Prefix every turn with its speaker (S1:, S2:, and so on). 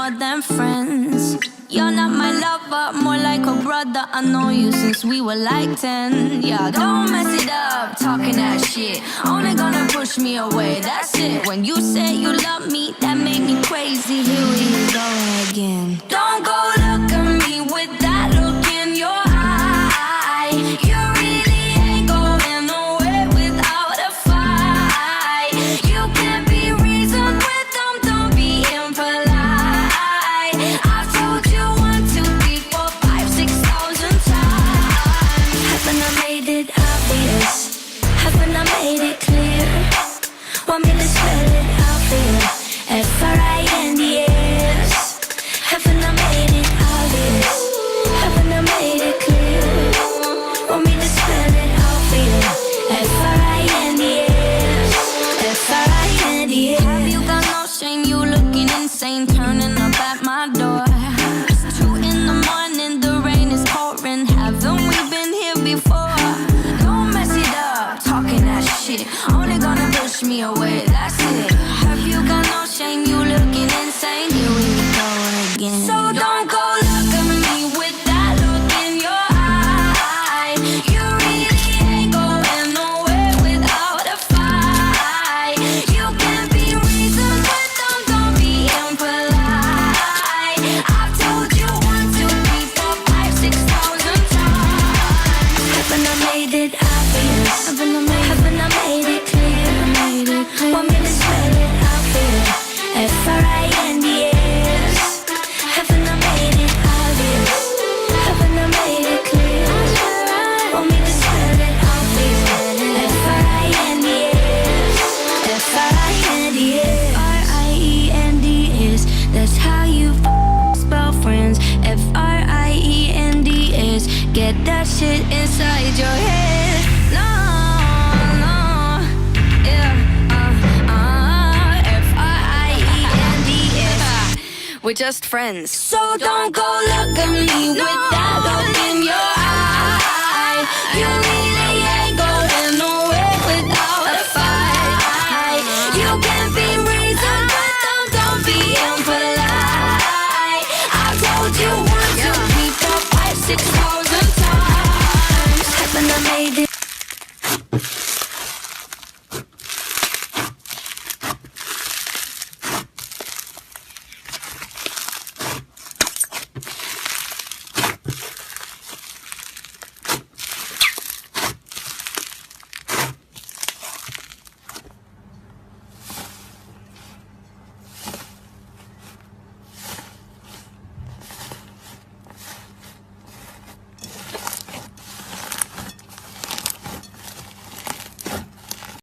S1: more than friends. You're not my lover, more like a brother. I know you since we were like 10. Yeah, don't mess it up, talking that shit. Only gonna push me away, that's it. When you say you love me, that made me crazy. Here we go again. Don't go look at me with that look in your eye. You really ain't going nowhere without a fight. You can't be reasoned with them, don't be impolite. I've told you 1, 2, 3, 4, 5, 6,000 times. Haven't I made it obvious? Haven't I made it clear? Want me to spell it out for you? F-R-I-N-D-S. Haven't I made it obvious? Haven't I made it clear? Want me to spell it out for you? F-R-I-N-D-S. F-R-I-N-D-S. Have you got no shame? You looking insane, turning up at my door. It's 2 in the morning, the rain is pouring. Haven't we been here before? Don't mess it up, talking that shit. Only gonna push me away, that's it. Have you got no shame? You looking insane. Here we go again. So don't go look at me with that look in your eye. You really ain't going nowhere without a fight. You can't be reasoned with them, don't be impolite. I've told you 1, 2, 3, 4, 5, 6,000 times. Haven't I made it obvious? Haven't I made it clear? Want me to spell it out for you? F-R-I-N-D-S. Haven't I made it obvious? Haven't I made it clear? Want me to spell it out for you? F-R-I-N-D-S. F-R-I-N-D-S. F-R-I-E-N-D-S. That's how you spell friends. F-R-I-E-N-D-S. Get that shit inside your head. No, no, yeah, F-R-I-E-N-D-S. We're just friends. So don't go look at me with that look in your eye. You need